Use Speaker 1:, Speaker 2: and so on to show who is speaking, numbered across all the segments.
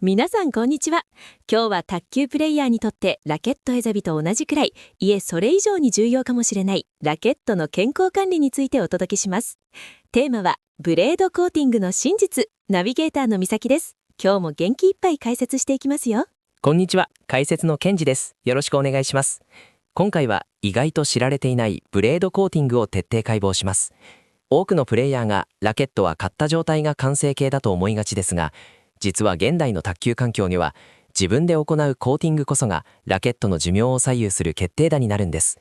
Speaker 1: 皆さんこんにちは。今日は卓球プレイヤーにとってラケット選びと同じくらい、いえそれ以上に重要かもしれないラケットの健康管理についてお届けします。テーマはブレードコーティングの真実。ナビゲーターのみさきです。今日も元気いっぱい解説していきますよ。
Speaker 2: こんにちは、解説のケンジです。よろしくお願いします。今回は意外と知られていないブレードコーティングを徹底解剖します。多くのプレイヤーがラケットは買った状態が完成形だと思いがちですが、実は現代の卓球環境には自分で行うコーティングこそがラケットの寿命を左右する決定打になるんです。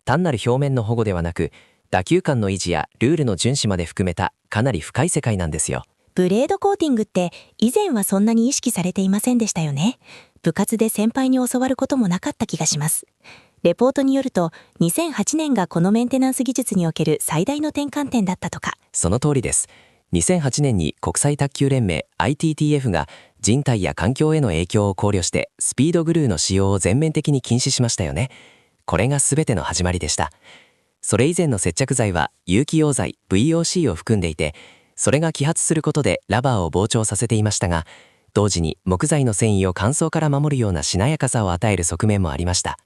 Speaker 2: 単なる表面の保護ではなく、打球感の維持やルールの遵守まで含めたかなり深い世界なんですよ。
Speaker 3: ブレードコーティングって以前はそんなに意識されていませんでしたよね。部活で先輩に教わることもなかった気がします。レポートによると2008年がこのメンテナンス技術における最大の転換点だったとか。
Speaker 2: その通りです。2008年に国際卓球連盟 ITTF が人体や環境への影響を考慮してスピードグルーの使用を全面的に禁止しましたよね。これが全ての始まりでした。それ以前の接着剤は有機溶剤 VOC を含んでいて、それが揮発することでラバーを膨張させていましたが、同時に木材の繊維を乾燥から守るようなしなやかさを与える側面もありました。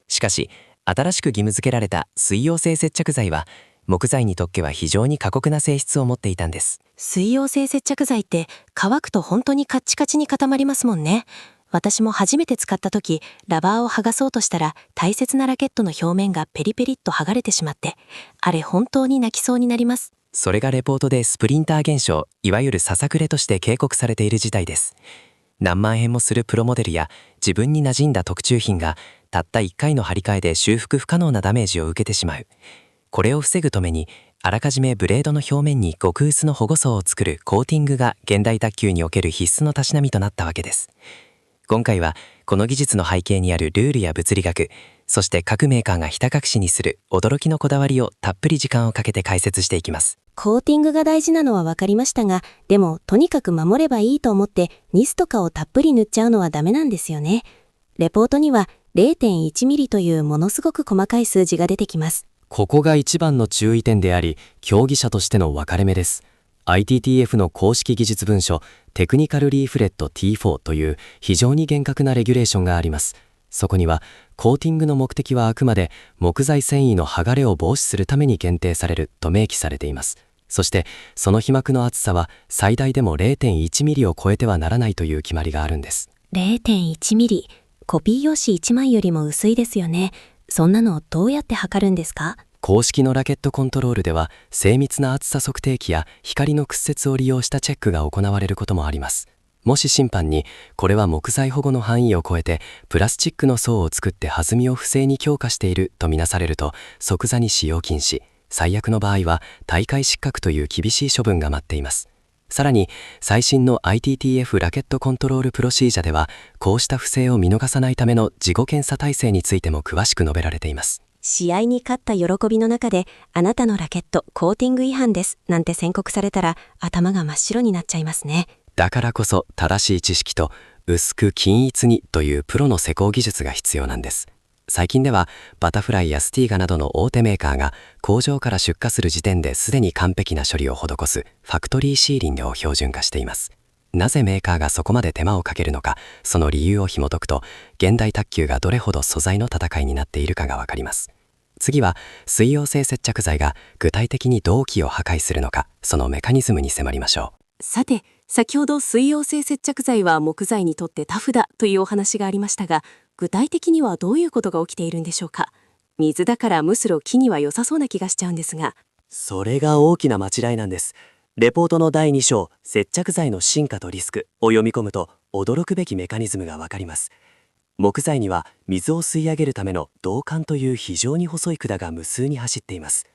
Speaker 2: しかし新しく義務付けられた水溶性接着剤は木材にとっては非常に過酷な性質を持っていたんです。
Speaker 3: 水溶性接着剤って乾くと本当にカッチカチに固まりますもんね。私も初めて使った時、ラバーを剥がそうとしたら大切なラケットの表面がペリペリっと剥がれてしまって、あれ本当に泣きそうになります。
Speaker 2: それがレポートでスプリンター現象、いわゆるささくれとして警告されている事態です。何万円もするプロモデルや自分に馴染んだ特注品がたった1回の張り替えで修復不可能なダメージを受けてしまう。これを防ぐためにあらかじめブレードの表面に極薄の保護層を作るコーティングが現代卓球における必須のたしなみとなったわけです。今回はこの技術の背景にあるルールや物理学、そして各メーカーがひた隠しにする驚きのこだわりをたっぷり時間をかけて解説していきます。
Speaker 3: コーティングが大事なのは分かりましたが、でもとにかく守ればいいと思ってニスとかをたっぷり塗っちゃうのはダメなんですよね。レポートには 0.1 ミリというものすごく細かい数字が出てきます。
Speaker 4: ここが一番の注意点であり、競技者としての分かれ目です。ITTF の公式技術文書テクニカルリーフレット T4 という非常に厳格なレギュレーションがあります。そこにはコーティングの目的はあくまで木材繊維の剥がれを防止するために限定されると明記されています。そしてその被膜の厚さは最大でも 0.1 ミリを超えてはならないという決まりがあるんです。
Speaker 3: 0.1 ミリ、コピー用紙1枚よりも薄いですよね。そんなのどうやって測るんですか？
Speaker 4: 公式のラケットコントロールでは精密な厚さ測定器や光の屈折を利用したチェックが行われることもあります。もし審判にこれは木材保護の範囲を超えてプラスチックの層を作って弾みを不正に強化しているとみなされると即座に使用禁止、最悪の場合は大会失格という厳しい処分が待っています。さらに最新の ITTF ラケットコントロールプロシージャではこうした不正を見逃さないための自己検査体制についても詳しく述べられています。
Speaker 3: 試合に勝った喜びの中であなたのラケットコーティング違反ですなんて宣告されたら頭が真っ白になっちゃいますね。
Speaker 4: だからこそ正しい知識と薄く均一にというプロの施工技術が必要なんです。最近ではバタフライやスティーガなどの大手メーカーが工場から出荷する時点ですでに完璧な処理を施すファクトリーシーリングを標準化しています。なぜメーカーがそこまで手間をかけるのか、その理由を紐解くと現代卓球がどれほど素材の戦いになっているかがわかります。次は水溶性接着剤が具体的に銅器を破壊するのか、そのメカニズムに迫りましょう。
Speaker 1: さて、先ほど水溶性接着剤は木材にとってタフだというお話がありましたが、具体的にはどういうことが起きているんでしょうか。水だからむしろ木には良さそうな気がしちゃうんですが。
Speaker 5: それが大きな間違いなんです。レポートの第2章接着剤の進化とリスクを読み込むと驚くべきメカニズムがわかります。木材には水を吸い上げるための導管という非常に細い管が無数に走っています。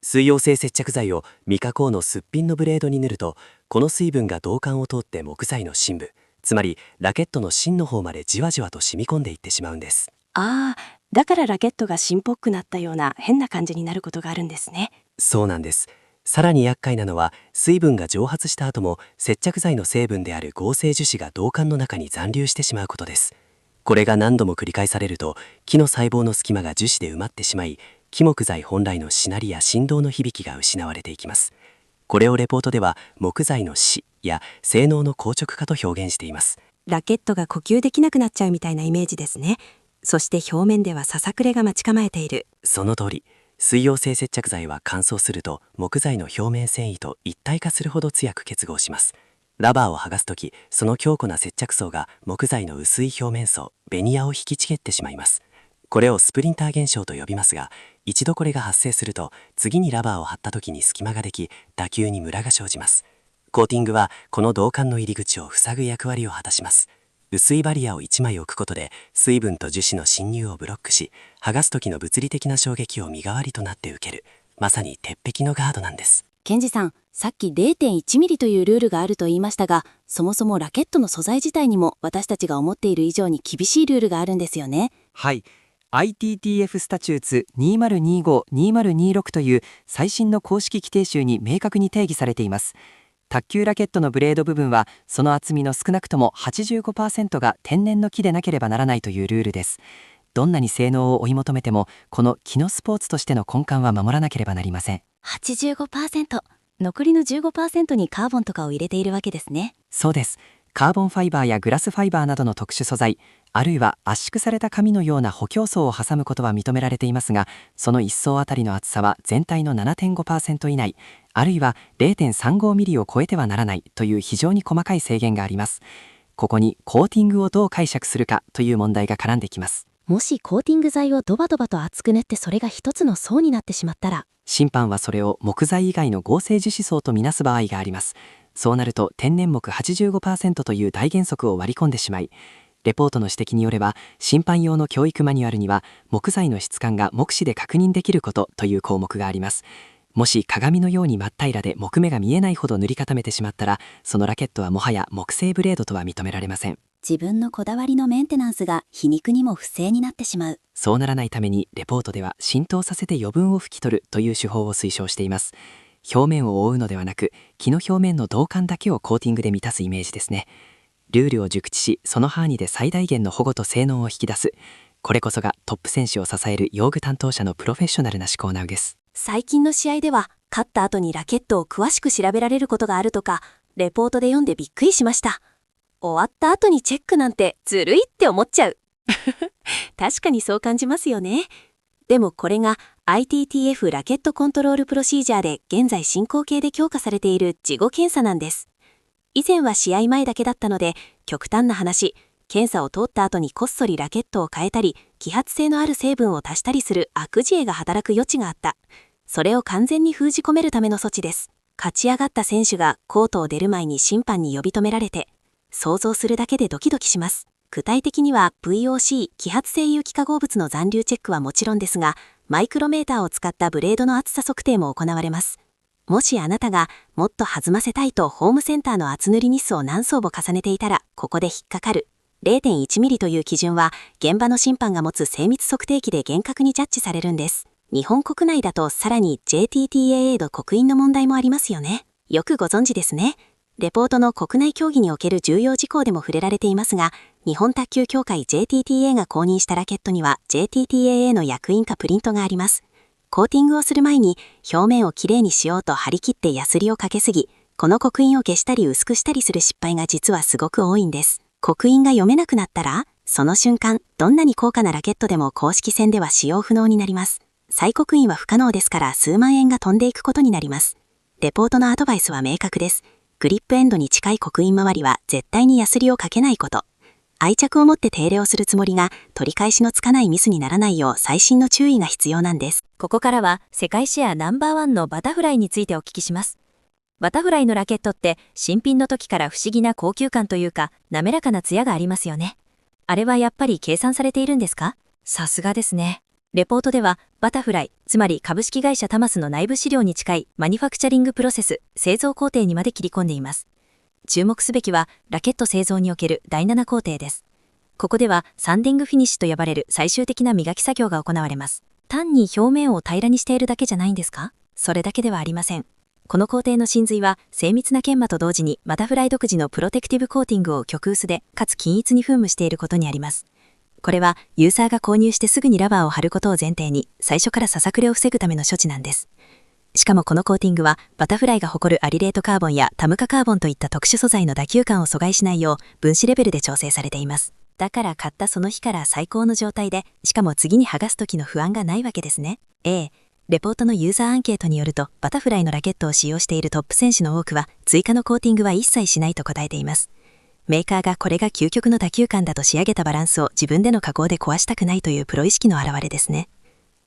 Speaker 5: 水溶性接着剤を未加工のすっぴんのブレードに塗ると、この水分が導管を通って木材の深部、つまりラケットの芯の方までじわじわと染み込んでいってしまうんです。
Speaker 1: ああ、だからラケットが芯っぽくなったような変な感じになることがあるんですね。
Speaker 5: そうなんです。さらに厄介なのは水分が蒸発した後も接着剤の成分である合成樹脂が導管の中に残留してしまうことです。これが何度も繰り返されると木の細胞の隙間が樹脂で埋まってしまい、木木材本来のしなりや振動の響きが失われていきます。これをレポートでは木材の死や性能の硬直化と表現しています。
Speaker 3: ラケットが呼吸できなくなっちゃうみたいなイメージですね。そして表面ではささくれが待ち構えている。
Speaker 5: その通り。水溶性接着剤は乾燥すると木材の表面繊維と一体化するほど強く結合します。ラバーを剥がすとき、その強固な接着層が木材の薄い表面層、ベニヤを引きちぎってしまいます。これをスプリンター現象と呼びますが、一度これが発生すると、次にラバーを貼った時に隙間ができ、打球にムラが生じます。コーティングはこの導管の入り口を塞ぐ役割を果たします。薄いバリアを1枚置くことで、水分と樹脂の侵入をブロックし、剥がす時の物理的な衝撃を身代わりとなって受ける、まさに鉄壁のガードなんです。
Speaker 6: ケンジさん、さっき 0.1 ミリというルールがあると言いましたが、そもそもラケットの素材自体にも私たちが思っている以上に厳しいルールがあるんですよね。
Speaker 7: はい。ITTF スタチューツ2025-2026という最新の公式規定集に明確に定義されています。卓球ラケットのブレード部分はその厚みの少なくとも 85% が天然の木でなければならないというルールです。どんなに性能を追い求めてもこの木のスポーツとしての根幹は守らなければなりません。
Speaker 6: 85%、 残りの 15% にカーボンとかを入れているわけですね。
Speaker 7: そうです。カーボンファイバーやグラスファイバーなどの特殊素材、あるいは圧縮された紙のような補強層を挟むことは認められていますが、その1層あたりの厚さは全体の 7.5% 以内、あるいは 0.35 ミリを超えてはならないという非常に細かい制限があります。ここにコーティングをどう解釈するかという問題が絡んできます。
Speaker 3: もしコーティング剤をドバドバと厚く練ってそれが一つの層になってしまったら、
Speaker 7: 審判はそれを木材以外の合成樹脂層とみなす場合があります。そうなると天然木 85% という大原則を割り込んでしまい、レポートの指摘によれば審判用の教育マニュアルには木材の質感が目視で確認できることという項目があります。もし鏡のように真っ平らで木目が見えないほど塗り固めてしまったら、そのラケットはもはや木製ブレードとは認められません。
Speaker 6: 自分のこだわりのメンテナンスが皮肉にも不正になってしまう。
Speaker 7: そうならないためにレポートでは浸透させて余分を拭き取るという手法を推奨しています。表面を覆うのではなく、木の表面の導管だけをコーティングで満たすイメージですね。ルールを熟知し、その範囲で最大限の保護と性能を引き出す。これこそがトップ選手を支える用具担当者のプロフェッショナルな思考なうです。
Speaker 3: 最近の試合では勝った後にラケットを詳しく調べられることがあるとか、レポートで読んでびっくりしました。終わった後にチェックなんてずるいって思っちゃう。確かにそう感じますよね。でもこれが ITTF ラケットコントロールプロシージャーで現在進行形で強化されている事後検査なんです。以前は試合前だけだったので、極端な話、検査を通った後にこっそりラケットを変えたり、揮発性のある成分を足したりする悪事例が働く余地があった。それを完全に封じ込めるための措置です。勝ち上がった選手がコートを出る前に審判に呼び止められて、想像するだけでドキドキします。具体的には VOC 揮発性有機化合物の残留チェックはもちろんですが、マイクロメーターを使ったブレードの厚さ測定も行われます。もしあなたがもっと弾ませたいとホームセンターの厚塗り日数を何層も重ねていたら、ここで引っかかる。0.1 ミリという基準は現場の審判が持つ精密測定器で厳格にジャッジされるんです。日本国内だとさらに JTTAA の刻印の問題もありますよね。よくご存知ですね。レポートの国内競技における重要事項でも触れられていますが、日本卓球協会 JTTA が公認したラケットには JTTAA の薬印かプリントがあります。コーティングをする前に表面をきれいにしようと張り切ってヤスリをかけすぎ、この刻印を消したり薄くしたりする失敗が実はすごく多いんです。刻印が読めなくなったら、その瞬間、どんなに高価なラケットでも公式戦では使用不能になります。再刻印は不可能ですから数万円が飛んでいくことになります。レポートのアドバイスは明確です。グリップエンドに近い刻印周りは絶対にヤスリをかけないこと。愛着を持って手入れをするつもりが取り返しのつかないミスにならないよう細心の注意が必要なんです。
Speaker 1: ここからは世界シェアナンバーワンのバタフライについてお聞きします。バタフライのラケットって新品の時から不思議な高級感というか滑らかなツヤがありますよね。あれはやっぱり計算されているんですか？さすがですね。レポートではバタフライ、つまり株式会社タマスの内部資料に近いマニファクチャリングプロセス、製造工程にまで切り込んでいます。注目すべきはラケット製造における第7工程です。ここではサンディングフィニッシュと呼ばれる最終的な磨き作業が行われます。単に表面を平らにしているだけじゃないんですか？それだけではありません。この工程の真髄は精密な研磨と同時にバタフライ独自のプロテクティブコーティングを極薄でかつ均一に噴霧していることにあります。これはユーザーが購入してすぐにラバーを貼ることを前提に最初からささくれを防ぐための処置なんです。
Speaker 3: しかもこのコーティングはバタフライが誇るアリレートカーボンやタムカカーボンといった特殊素材の打球感を阻害しないよう分子レベルで調整されています。だから買ったその日から最高の状態で、しかも次に剥がす時の不安がないわけですね。レポートのユーザーアンケートによると、バタフライのラケットを使用しているトップ選手の多くは追加のコーティングは一切しないと答えています。メーカーがこれが究極の打球感だと仕上げたバランスを自分での加工で壊したくないというプロ意識の表れですね。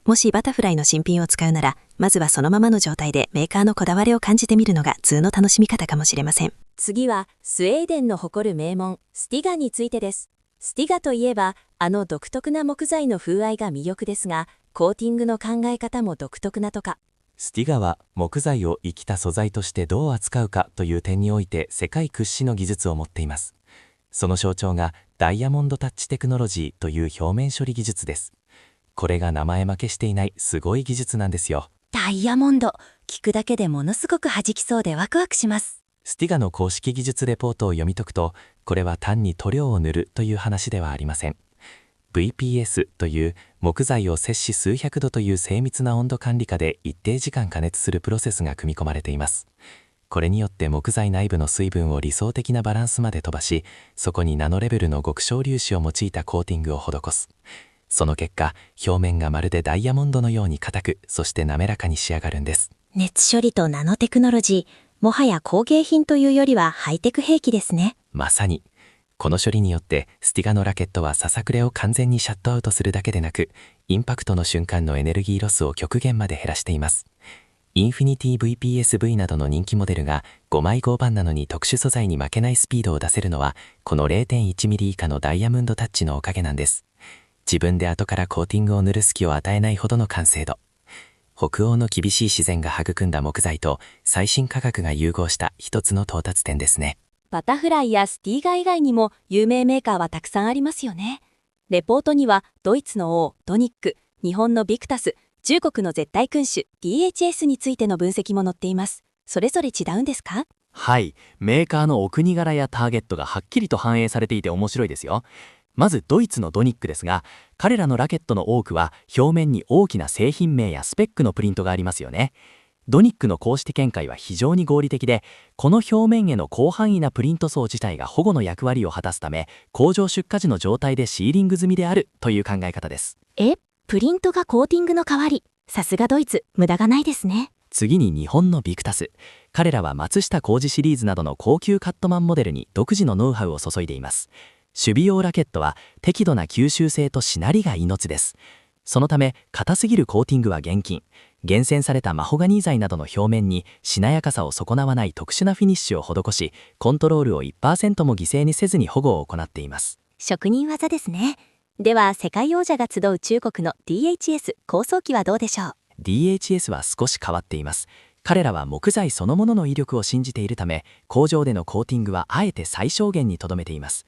Speaker 3: もしバタフライの新品を使うなら、まずはそのままの状態でメーカーのこだわりを感じてみるのが通の楽しみ方かもしれません。
Speaker 1: 次はスウェーデンの誇る名門スティガについてです。スティガといえば独特な木材の風合いが魅力ですが、コーティングの考え方も独特なとか。
Speaker 2: スティガは木材を生きた素材としてどう扱うかという点において世界屈指の技術を持っています。その象徴がダイヤモンドタッチテクノロジーという表面処理技術です。これが名前負けしていないすごい技術なんですよ。
Speaker 1: ダイヤモンド、聞くだけでものすごく弾きそうでワクワクします。
Speaker 2: スティガの公式技術レポートを読み解くと、これは単に塗料を塗るという話ではありません。VPS という木材を摂氏数百度という精密な温度管理下で一定時間加熱するプロセスが組み込まれています。これによって木材内部の水分を理想的なバランスまで飛ばし、そこにナノレベルの極小粒子を用いたコーティングを施す。その結果、表面がまるでダイヤモンドのように硬く、そして滑らかに仕上がるんです。
Speaker 3: 熱処理とナノテクノロジー、もはや工芸品というよりはハイテク兵器ですね。
Speaker 2: まさに。この処理によってスティガのラケットはささくれを完全にシャットアウトするだけでなく、インパクトの瞬間のエネルギーロスを極限まで減らしています。インフィニティ VPSV などの人気モデルが5枚合板なのに特殊素材に負けないスピードを出せるのは、この 0.1 ミリ以下のダイヤモンドタッチのおかげなんです。自分で後からコーティングを塗る隙を与えないほどの完成度。北欧の厳しい自然が育んだ木材と最新科学が融合した一つの到達点ですね。
Speaker 1: バタフライやスティーガ以外にも有名メーカーはたくさんありますよね。レポートにはドイツの王ドニック、日本のビクタス、中国の絶対君主 DHS についての分析も載っています。それぞれ違うんですか？
Speaker 8: はい、メーカーのお国柄やターゲットがはっきりと反映されていて面白いですよ。まずドイツのドニックですが、彼らのラケットの多くは表面に大きな製品名やスペックのプリントがありますよね。ドニックの公式見解は非常に合理的で、この表面への広範囲なプリント層自体が保護の役割を果たすため、工場出荷時の状態でシーリング済みであるという考え方です。
Speaker 3: プリントがコーティングの代わり。さすがドイツ、無駄がないですね。
Speaker 8: 次に日本のビクタス。彼らは松下幸二シリーズなどの高級カットマンモデルに独自のノウハウを注いでいます。守備用ラケットは適度な吸収性としなりが命です。そのため硬すぎるコーティングは厳禁。厳選されたマホガニー材などの表面にしなやかさを損なわない特殊なフィニッシュを施し、コントロールを 1% も犠牲にせずに保護を行っています。
Speaker 3: 職人技ですね。では世界王者が集う中国の DHS 高層機はどうでしょう？
Speaker 8: DHS は少し変わっています。彼らは木材そのものの威力を信じているため、工場でのコーティングはあえて最小限にとどめています。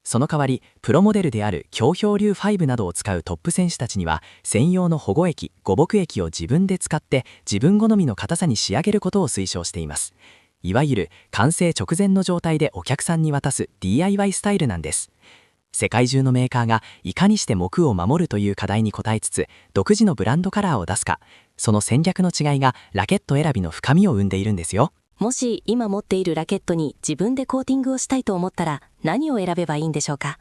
Speaker 8: その代わりプロモデルである強漂流5などを使うトップ選手たちには、専用の保護液護木液を自分で使って自分好みの硬さに仕上げることを推奨しています。いわゆる完成直前の状態でお客さんに渡す DIY スタイルなんです。世界中のメーカーがいかにして木を守るという課題に応えつつ、独自のブランドカラーを出すか、その戦略の違いがラケット選びの深みを生んでいるんですよ。
Speaker 6: もし今持っているラケットに自分でコーティングをしたいと思ったら何を選べばいいんでしょうか？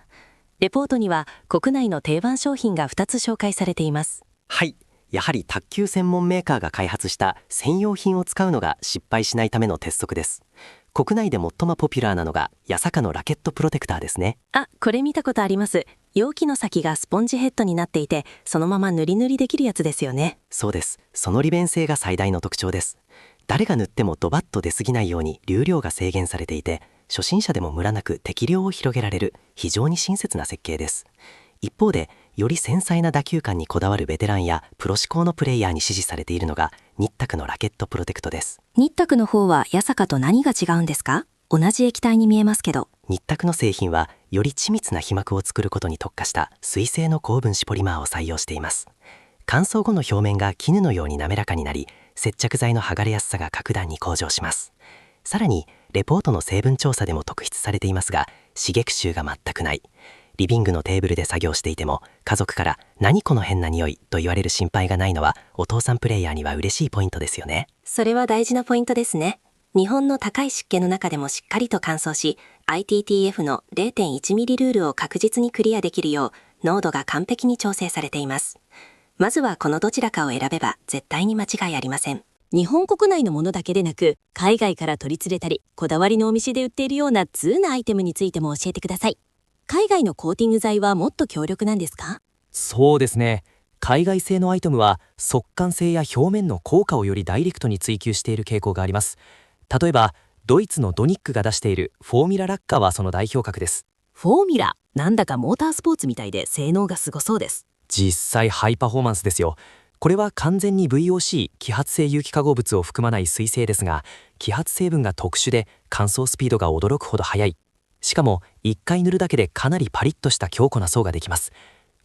Speaker 6: レポートには国内の定番商品が2つ紹介されています。
Speaker 5: はい、やはり卓球専門メーカーが開発した専用品を使うのが失敗しないための鉄則です。国内で最もポピュラーなのが八坂のラケットプロテクターですね。
Speaker 6: これ見たことあります。容器の先がスポンジヘッドになっていて、そのまま塗り塗りできるやつですよね。
Speaker 5: そうです。その利便性が最大の特徴です。誰が塗ってもドバッと出過ぎないように流量が制限されていて、初心者でもムラなく適量を広げられる非常に親切な設計です。一方でより繊細な打球感にこだわるベテランやプロ志向のプレイヤーに支持されているのがニッタクのラケットプロテクトです。
Speaker 6: ニッタクの方は八坂と何が違うんですか？同じ液体に見えますけど。
Speaker 5: ニッタクの製品はより緻密な皮膜を作ることに特化した水性の高分子ポリマーを採用しています。乾燥後の表面が絹のように滑らかになり、接着剤の剥がれやすさが格段に向上します。さらにレポートの成分調査でも特筆されていますが、刺激臭が全くない。
Speaker 4: リビングのテーブルで作業していても家族から何この変な匂いと言われる心配がないのはお父さんプレイヤーには嬉しいポイントですよね。
Speaker 6: それは大事なポイントですね。日本の高い湿気の中でもしっかりと乾燥し、ITTF の 0.1 ミリルールを確実にクリアできるよう濃度が完璧に調整されています。まずはこのどちらかを選べば絶対に間違いありません。
Speaker 1: 日本国内のものだけでなく、海外から取り連れたり、こだわりのお店で売っているような通なアイテムについても教えてください。海外のコーティング剤はもっと強力なんですか？
Speaker 9: そうですね。海外製のアイテムは速乾性や表面の効果をよりダイレクトに追求している傾向があります。例えばドイツのドニックが出しているフォーミュララッカはその代表格です。
Speaker 1: フォーミュラ、なんだかモータースポーツみたいで性能がすごそうです。
Speaker 9: 実際ハイパフォーマンスですよ。これは完全に VOC 揮発性有機化合物を含まない水性ですが、揮発成分が特殊で乾燥スピードが驚くほど速い。しかも1回塗るだけでかなりパリッとした強固な層ができます。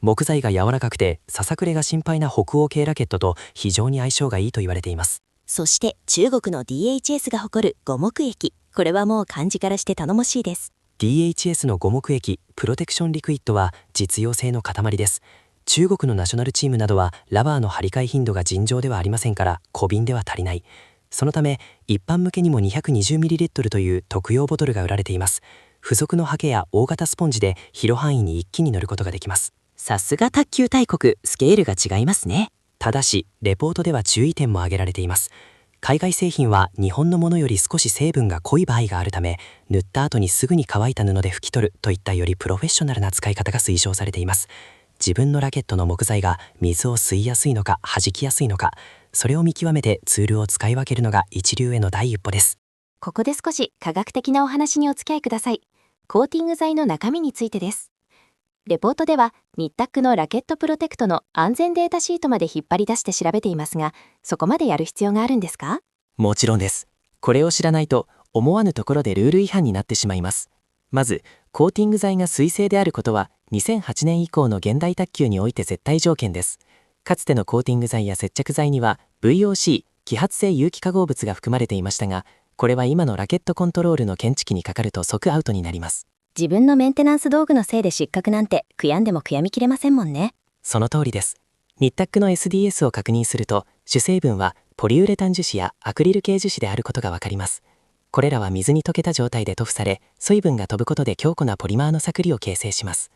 Speaker 9: 木材が柔らかくてささくれが心配な北欧系ラケットと非常に相性がいいと言われています。
Speaker 1: そして中国の DHS が誇る五目液、これはもう漢字からして頼もしいです。
Speaker 9: DHS の五目液プロテクションリクイッドは実用性の塊です。中国のナショナルチームなどはラバーの張り替え頻度が尋常ではありませんから小瓶では足りない。そのため一般向けにも 220ml という特用ボトルが売られています。付属のハケや大型スポンジで広範囲に一気に乗ることができます。
Speaker 7: さすが卓球大国、スケールが違いますね。
Speaker 9: ただしレポートでは注意点も挙げられています。海外製品は日本のものより少し成分が濃い場合があるため、塗った後にすぐに乾いた布で拭き取るといったよりプロフェッショナルな使い方が推奨されています。自分のラケットの木材が水を吸いやすいのか弾きやすいのか、それを見極めてツールを使い分けるのが一流への第一歩です。
Speaker 3: ここで少し科学的なお話にお付き合いください。コーティング剤の中身についてです。レポートではニッタックのラケットプロテクトの安全データシートまで引っ張り出して調べていますが、そこまでやる必要があるんですか？
Speaker 8: もちろんです。これを知らないと思わぬところでルール違反になってしまいます。まずコーティング剤が水性であることは2008年以降の現代卓球において絶対条件です。かつてのコーティング剤や接着剤には VOC 揮発性有機化合物が含まれていましたが、これは今のラケットコントロールの検知器にかかると即アウトになります。
Speaker 3: 自分のメンテナンス道具のせいで失格なんて悔やんでも悔やみきれませんもんね。
Speaker 8: その通りです。ニッタックの SDS を確認すると主成分はポリウレタン樹脂やアクリル系樹脂であることがわかります。これらは水に溶けた状態で塗布され、水分が飛ぶことで強固なポリマーの剥離を形成します。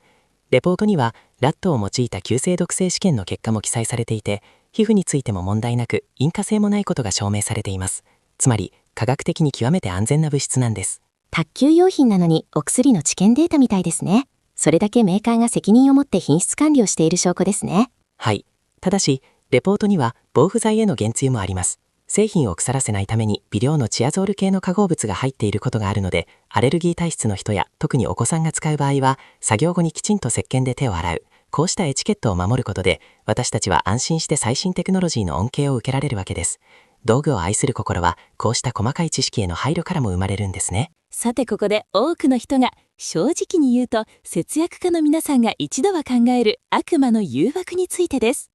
Speaker 8: レポートにはラットを用いた急性毒性試験の結果も記載されていて、皮膚についても問題なく引火性もないことが証明されています。つまり科学的に極めて安全な物質なんです。
Speaker 3: 卓球用品なのにお薬の治験データみたいですね。それだけメーカーが責任を持って品質管理をしている証拠ですね。
Speaker 8: はい。ただしレポートには防腐剤への言及もあります。製品を腐らせないために微量のチアゾール系の化合物が入っていることがあるので、アレルギー体質の人や特にお子さんが使う場合は作業後にきちんと石鹸で手を洗う、こうしたエチケットを守ることで私たちは安心して最新テクノロジーの恩恵を受けられるわけです。道具を愛する心はこうした細かい知識への配慮からも生まれるんですね。
Speaker 1: さてここで多くの人が、正直に言うと節約家の皆さんが一度は考える悪魔の誘惑についてです。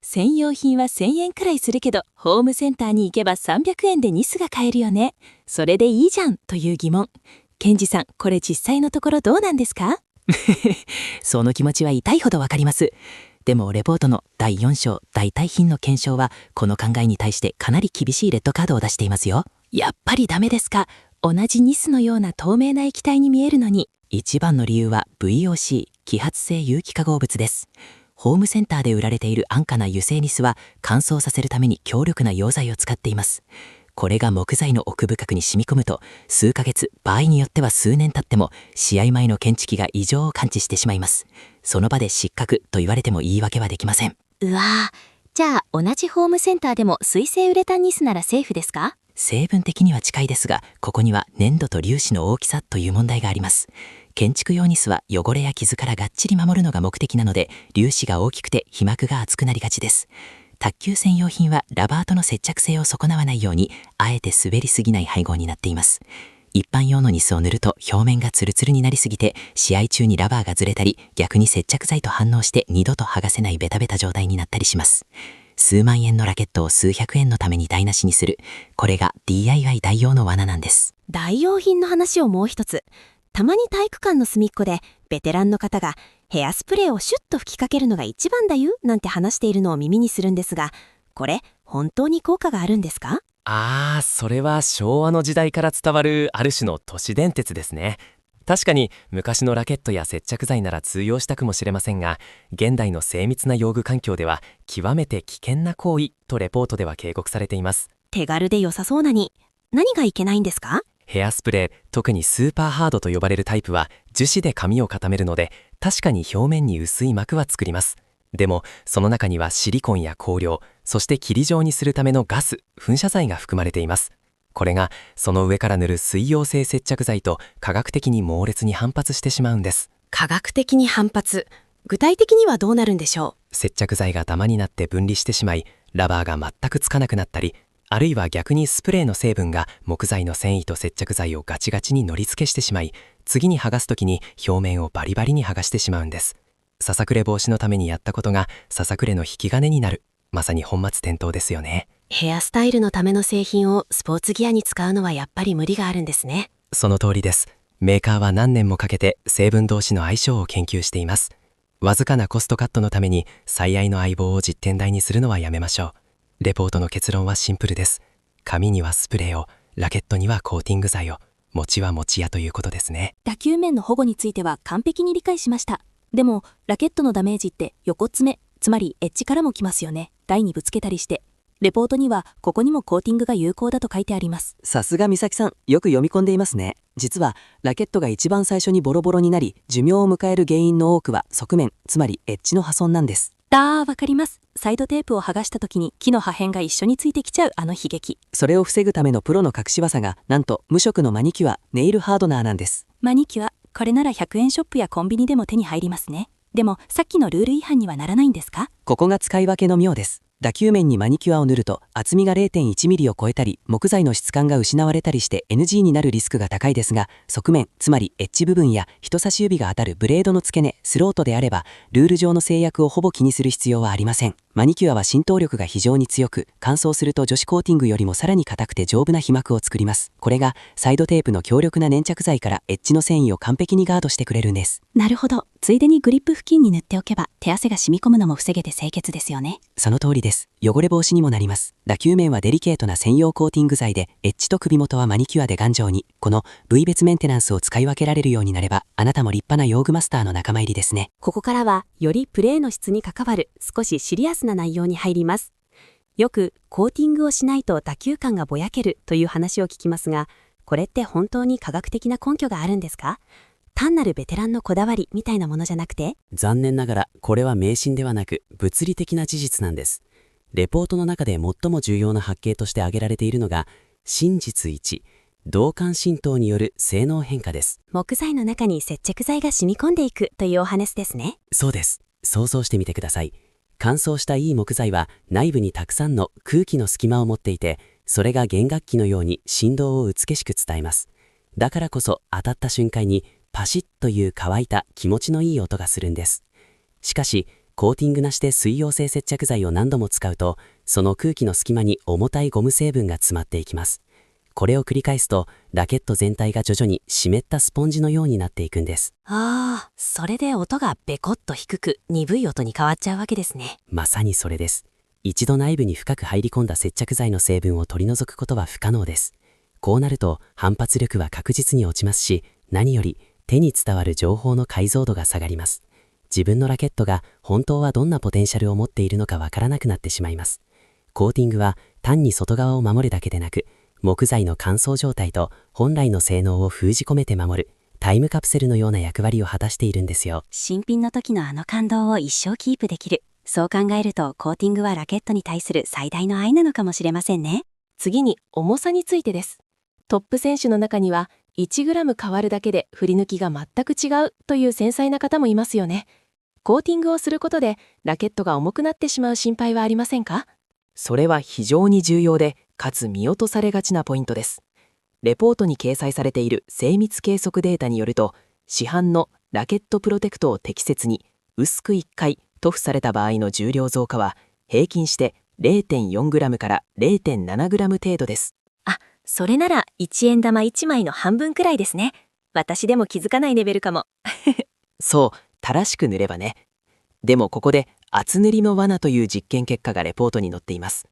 Speaker 1: 専用品は1000円くらいするけどホームセンターに行けば300円でニスが買えるよね。それでいいじゃんという疑問。ケンジさん、これ実際のところどうなんですか？
Speaker 7: その気持ちは痛いほどわかります。でもレポートの第4章代替品の検証はこの考えに対してかなり厳しいレッドカードを出していますよ。
Speaker 1: やっぱりダメですか？同じニスのような透明な液体に見えるのに。
Speaker 7: 一番の理由は VOC 揮発性有機化合物です。ホームセンターで売られている安価な油性ニスは乾燥させるために強力な溶剤を使っています。これが木材の奥深くに染み込むと数ヶ月、場合によっては数年経っても試合前の検知器が異常を感知してしまいます。その場で失格と言われても言い訳はできません。
Speaker 3: うわー、じゃあ同じホームセンターでも水性ウレタンニスならセーフですか？
Speaker 7: 成分的には近いですが、ここには粘度と粒子の大きさという問題があります。建築用ニスは汚れや傷からがっちり守るのが目的なので、粒子が大きくて皮膜が厚くなりがちです。卓球専用品はラバーとの接着性を損なわないように、あえて滑りすぎない配合になっています。一般用のニスを塗ると表面がツルツルになりすぎて、試合中にラバーがずれたり、逆に接着剤と反応して二度と剥がせないベタベタ状態になったりします。数万円のラケットを数百円のために台無しにする、これが DIY 代用の罠なんです。
Speaker 3: 代用品の話をもう一つ。たまに体育館の隅っこで
Speaker 6: ベテランの方がヘアスプレーをシュッと吹きかけるのが一番だよなんて話しているのを耳にするんですが、これ本当に効果があるんですか？
Speaker 2: それは昭和の時代から伝わるある種の都市伝説ですね。確かに昔のラケットや接着剤なら通用したくもしれませんが、現代の精密な用具環境では極めて危険な行為とレポートでは警告されています。
Speaker 6: 手軽で良さそうなに、何がいけないんですか？
Speaker 2: ヘアスプレー、特にスーパーハードと呼ばれるタイプは樹脂で髪を固めるので、確かに表面に薄い膜は作ります。でもその中にはシリコンや香料、そして霧状にするためのガス、噴射剤が含まれています。これがその上から塗る水溶性接着剤と化学的に猛烈に反発してしまうんです。
Speaker 3: 化学的に反発。具体的にはどうなるんでしょ
Speaker 2: 接着剤がダマになって分離してしまい、ラバーが全くつかなくなったり、あるいは逆にスプレーの成分が木材の繊維と接着剤をガチガチにのり付けしてしまい、次に剥がすときに表面をバリバリに剥がしてしまうんです。ささくれ防止のためにやったことがささくれの引き金になる。まさに本末転倒ですよね。
Speaker 3: う？ヘアスタイルのための製品をスポーツギアに使うのはやっぱり無理があるんですね。
Speaker 2: その通りです。メーカーは何年もかけて成分同士の相性を研究しています。わずかなコストカットのために最愛の相棒を実験台にするのはやめましょう。レポートの結論はシンプルです。髪にはスプレーを、ラケットにはコーティング剤を、餅は餅屋ということですね。
Speaker 10: 打球面の保護については完璧に理解しました。でもラケットのダメージって横爪、つまりエッジからもきますよね。台にぶつけたりして。レポートにはここにもコーティングが有効だと書いてあります。
Speaker 7: さすが美咲さん、よく読み込んでいますね。実はラケットが一番最初にボロボロになり寿命を迎える原因の多くは側面、つまりエッジの破損なんです。
Speaker 10: わかります。サイドテープを剥がした時に木の破片が一緒についてきちゃうあの悲劇。
Speaker 7: それを防ぐためのプロの隠し技が、なんと無色のマニキュア、ネイルハードナーなんです。
Speaker 10: マニキュア、これなら100円ショップやコンビニでも手に入りますね。でもさっきのルール違反にはならないんですか？
Speaker 7: ここが使い分けの妙です。打球面にマニキュアを塗ると厚みが 0.1 ミリを超えたり木材の質感が失われたりして NG になるリスクが高いですが、側面、つまりエッジ部分や人差し指が当たるブレードの付け根、スロートであればルール上の制約をほぼ気にする必要はありません。マニキュアは浸透力が非常に強く、乾燥すると樹脂コーティングよりもさらに硬くて丈夫な皮膜を作ります。これがサイドテープの強力な粘着剤からエッジの繊維を完璧にガードしてくれるんです。
Speaker 10: なるほど。ついでにグリップ付近に塗っておけば手汗が染み込むのも防げて清潔ですよね。
Speaker 7: その通りです。汚れ防止にもなります。打球面はデリケートな専用コーティング剤で、エッジと首元はマニキュアで頑丈に。この部位別メンテナンスを使い分けられるようになれば、あなたも立派な用具マスターの仲間入りですね。
Speaker 1: ここからはよりプレーの質に関わる少しシリアスな内容に入ります。よくコーティングをしないと打球感がぼやけるという話を聞きますが、これって本当に科学的な根拠があるんですか？単なるベテランのこだわりみたいなものじゃなくて？
Speaker 11: 残念ながらこれは迷信ではなく物理的な事実なんです。レポートの中で最も重要な発見として挙げられているのが、真実1、導管浸透による性能変化です。
Speaker 1: 木材の中に接着剤が染み込んでいくというお話ですね。
Speaker 11: そうです。想像してみてください。乾燥したいい木材は内部にたくさんの空気の隙間を持っていて、それが弦楽器のように振動を美しく伝えます。だからこそ当たった瞬間にパシッという乾いた気持ちのいい音がするんです。しかしコーティングなしで水溶性接着剤を何度も使うと、その空気の隙間に重たいゴム成分が詰まっていきます。これを繰り返すとラケット全体が徐々に湿ったスポンジのようになっていくんです。
Speaker 3: それで音がベコッと低く鈍い音に変わっちゃうわけですね。
Speaker 11: まさにそれです。一度内部に深く入り込んだ接着剤の成分を取り除くことは不可能です。こうなると反発力は確実に落ちますし、何より手に伝わる情報の解像度が下がります。自分のラケットが本当はどんなポテンシャルを持っているのかわからなくなってしまいます。コーティングは単に外側を守るだけでなく、木材の乾燥状態と本来の性能を封じ込めて守るタイムカプセルのような役割を果たしているんですよ。
Speaker 6: 新品の時のあの感動を一生キープできる。そう考えるとコーティングはラケットに対する最大の愛なのかもしれませんね。
Speaker 1: 次に重さについてです。トップ選手の中には 1g 変わるだけで振り抜きが全く違うという繊細な方もいますよね。コーティングをすることでラケットが重くなってしまう心配はありませんか？
Speaker 12: それは非常に重要で、かつ見落とされがちなポイントです。レポートに掲載されている精密計測データによると、市販のラケットプロテクトを適切に薄く1回塗布された場合の重量増加は平均して 0.4g から 0.7g 程度です。
Speaker 1: それなら1円玉1枚の半分くらいですね。私でも気づかないレベルかも。
Speaker 12: そう、正しく塗ればね。でもここで厚塗りの罠という実験結果がレポートに載っています。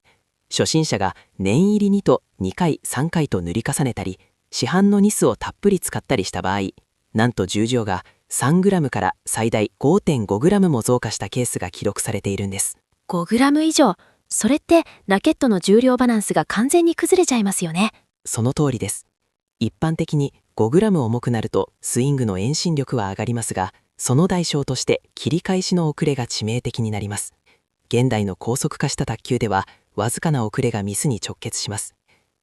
Speaker 12: 初心者が念入りにと2回3回と塗り重ねたり、市販のニスをたっぷり使ったりした場合、なんと重量が 3g から最大 5.5g も増加したケースが記録されているんです。
Speaker 3: 5g 以上。それってラケットの重量バランスが完全に崩れちゃいますよね。
Speaker 12: その通りです。一般的に 5g 重くなるとスイングの遠心力は上がりますが、その代償として切り返しの遅れが致命的になります。現代の高速化した卓球ではわずかな遅れがミスに直結します。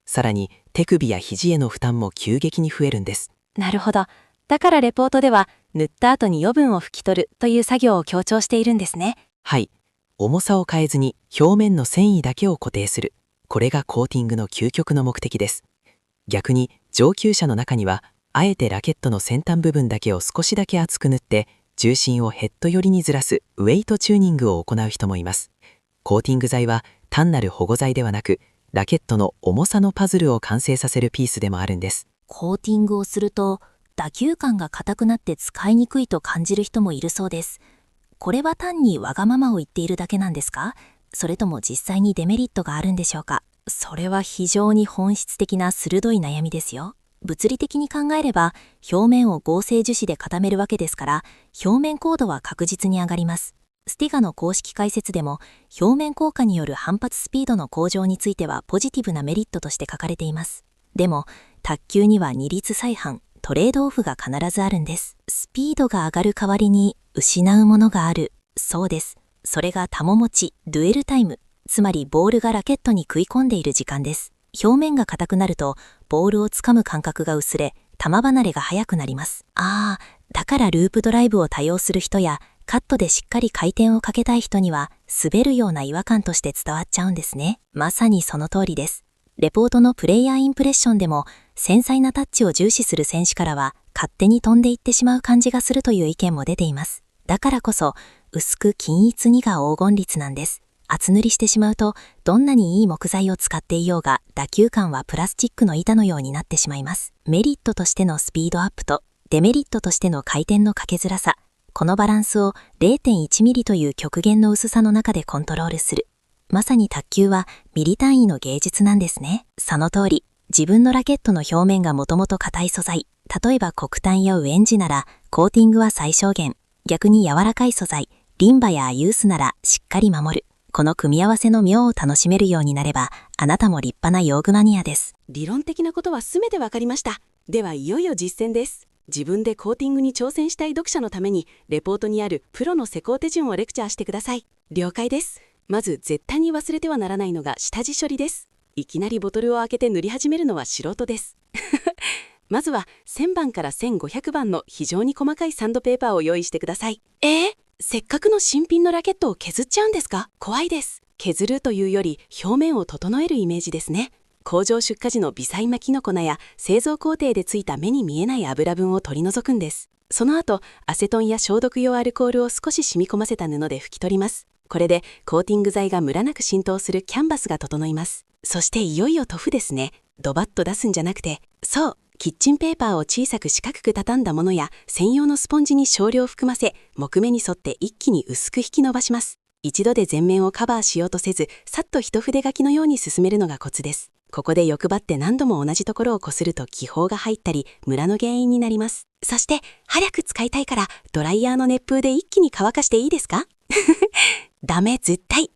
Speaker 12: さらに手首や肘への負担も急激に増えるんです。
Speaker 3: なるほど。だからレポートでは塗った後に余分を拭き取るという作業を強調しているんですね。
Speaker 12: はい。重さを変えずに表面の繊維だけを固定する。これがコーティングの究極の目的です。逆に上級者の中には、あえてラケットの先端部分だけを少しだけ厚く塗って重心をヘッド寄りにずらすウェイトチューニングを行う人もいます。コーティング剤は単なる保護剤ではなく、ラケットの重さのパズルを完成させるピースでもあるんです。
Speaker 10: コーティングをすると打球感が硬くなって使いにくいと感じる人もいるそうです。これは単にわがままを言っているだけなんですか？それとも実際にデメリットがあるんでしょうか？それは非常に本質的な鋭い悩みですよ。物理的に考えれば表面を合成樹脂で固めるわけですから、表面硬度は確実に上がります。スティガの公式解説でも表面硬化による反発スピードの向上についてはポジティブなメリットとして書かれています。でも卓球には二律相反、トレードオフが必ずあるんです。スピードが上がる代わりに失うものがある。そうです。それが球持ち、ドゥエルタイム、つまりボールがラケットに食い込んでいる時間です。表面が硬くなるとボールをつかむ感覚が薄れ、球離れが早くなります。だからループドライブを多用する人やカットでしっかり回転をかけたい人には滑るような違和感として伝わっちゃうんですね。まさにその通りです。レポートのプレイヤーインプレッションでも繊細なタッチを重視する選手からは勝手に飛んでいってしまう感じがするという意見も出ています。だからこそ薄く均一にが黄金律なんです。厚塗りしてしまうとどんなにいい木材を使っていようが打球感はプラスチックの板のようになってしまいます。メリットとしてのスピードアップとデメリットとしての回転のかけづらさ、このバランスを 0.1 ミリという極限の薄さの中でコントロールする。まさに卓球はミリ単位の芸術なんですね。その通り、自分のラケットの表面がもともと硬い素材、例えば黒炭やウエンジならコーティングは最小限、逆に柔らかい素材、リンバやユースならしっかり守る。この組み合わせの妙を楽しめるようになれば、あなたも立派な用具マニアです。
Speaker 13: 理論的なことは全てわかりました。ではいよいよ実践です。自分でコーティングに挑戦したい読者のために、レポートにあるプロの施工手順をレクチャーしてください。了解です。まず絶対に忘れてはならないのが下地処理です。いきなりボトルを開けて塗り始めるのは素人です。まずは1000番から1500番の非常に細かいサンドペーパーを用意してください。せっかくの新品のラケットを削っちゃうんですか？怖いです。削るというより表面を整えるイメージですね。工場出荷時の微細な木の粉や製造工程でついた目に見えない油分を取り除くんです。その後、アセトンや消毒用アルコールを少し染み込ませた布で拭き取ります。これでコーティング剤がムラなく浸透するキャンバスが整います。そしていよいよ塗布ですね。ドバッと出すんじゃなくて、そう、キッチンペーパーを小さく四角く畳んだものや専用のスポンジに少量含ませ、木目に沿って一気に薄く引き伸ばします。一度で全面をカバーしようとせず、さっと一筆書きのように進めるのがコツです。ここで欲張って何度も同じところをこすると気泡が入ったり、ムラの原因になります。そして、早く使いたいから、ドライヤーの熱風で一気に乾かしていいですか？ダメ、絶対。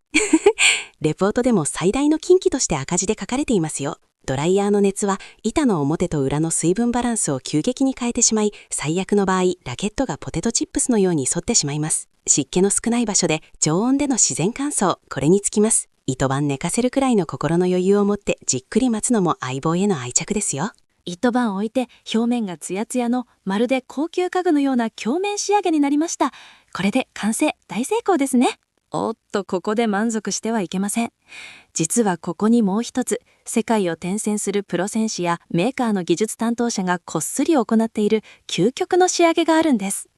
Speaker 13: レポートでも最大の禁忌として赤字で書かれていますよ。ドライヤーの熱は板の表と裏の水分バランスを急激に変えてしまい、最悪の場合、ラケットがポテトチップスのように反ってしまいます。湿気の少ない場所で常温での自然乾燥、これにつきます。一晩寝かせるくらいの心の余裕を持ってじっくり待つのも相棒への愛着ですよ。
Speaker 10: 一晩置いて表面がツヤツヤのまるで高級家具のような鏡面仕上げになりました。これで完成、大成功ですね。おっと、ここで満足してはいけません。実はここにもう一つ、世界を転戦するプロ選手やメーカーの技術担当者がこっそり行っている究極の仕上げがあるんです。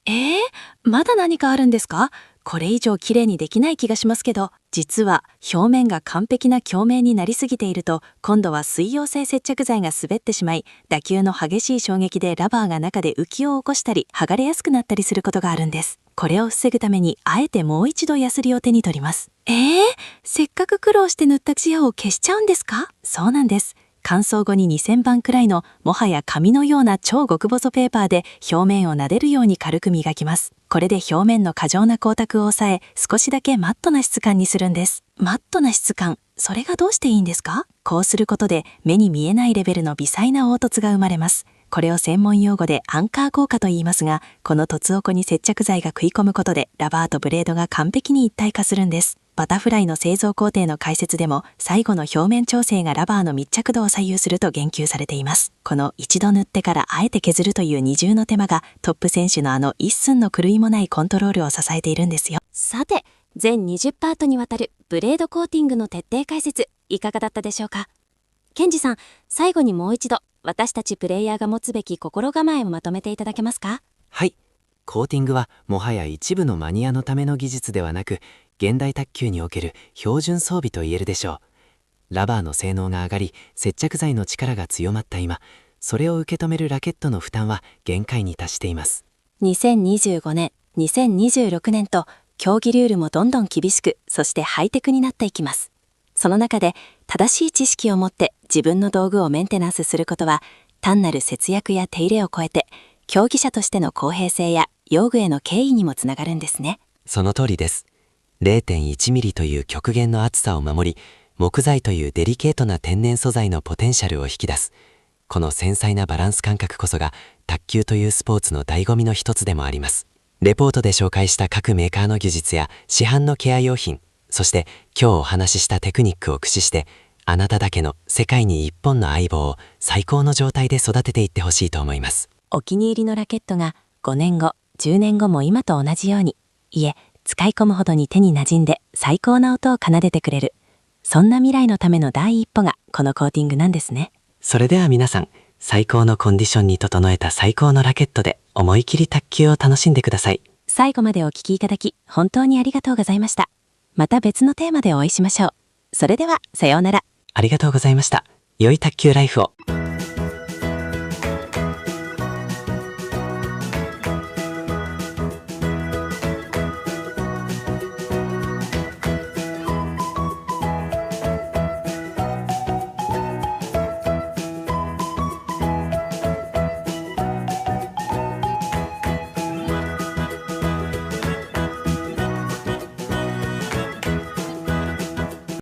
Speaker 10: まだ何かあるんですか？
Speaker 3: これ以上綺麗にできない気がしますけど、実は表面が完璧な鏡面になりすぎていると、今度は水溶性接着剤が滑ってしまい、打球の激しい衝撃でラバーが中で浮きを起こしたり、剥がれやすくなったりすることがあるんです。これを防ぐために、あえてもう一度ヤスリを手に取ります。せっかく苦労して塗ったツヤを消しちゃうんですか？そうなんです。乾燥後に2000番くらいのもはや紙のような超極細ペーパーで表面を撫でるように軽く磨きます。これで表面の過剰な光沢を抑え、少しだけマットな質感にするんです。マットな質感、それがどうしていいんですか？こうすることで目に見えないレベルの微細な凹凸が生まれます。これを専門用語でアンカー効果と言いますが、この凸凹に接着剤が食い込むことでラバーとブレードが完璧に一体化するんです。バタフライの製造工程の解説でも、最後の表面調整がラバーの密着度を左右すると言及されています。この一度塗ってからあえて削るという二重の手間が、トップ選手の一寸の狂いもないコントロールを支えているんですよ。
Speaker 10: さて、全20パートにわたるブレードコーティングの徹底解説、いかがだったでしょうか？ケンジさん、最後にもう一度、私たちプレイヤーが持つべき心構えをまとめていただけますか？
Speaker 7: はい。コーティングはもはや一部のマニアのための技術ではなく、現代卓球における標準装備と言えるでしょう。ラバーの性能が上がり、接着剤の力が強まった今、それを受け止めるラケットの負担は限界に達しています。
Speaker 6: 2025年、2026年と競技ルールもどんどん厳しく、そしてハイテクになっていきます。その中で正しい知識を持って自分の道具をメンテナンスすることは、単なる節約や手入れを超えて、競技者としての公平性や用具への敬意にもつながるんですね。
Speaker 4: その通りです。0.1 ミリという極限の厚さを守り、木材というデリケートな天然素材のポテンシャルを引き出す。この繊細なバランス感覚こそが卓球というスポーツの醍醐味の一つでもあります。レポートで紹介した各メーカーの技術や市販のケア用品、そして今日お話ししたテクニックを駆使して、あなただけの世界に一本の相棒を最高の状態で育てていってほしいと思います。
Speaker 6: お気に入りのラケットが5年後、10年後も今と同じように、使い込むほどに手に馴染んで最高な音を奏でてくれる。そんな未来のための第一歩がこのコーティングなんですね。
Speaker 9: それでは皆さん、最高のコンディションに整えた最高のラケットで思い切り卓球を楽しんでください。
Speaker 6: 最後までお聞きいただき本当にありがとうございました。また別のテーマでお会いしましょう。それではさようなら。
Speaker 9: ありがとうございました。良い卓球ライフを。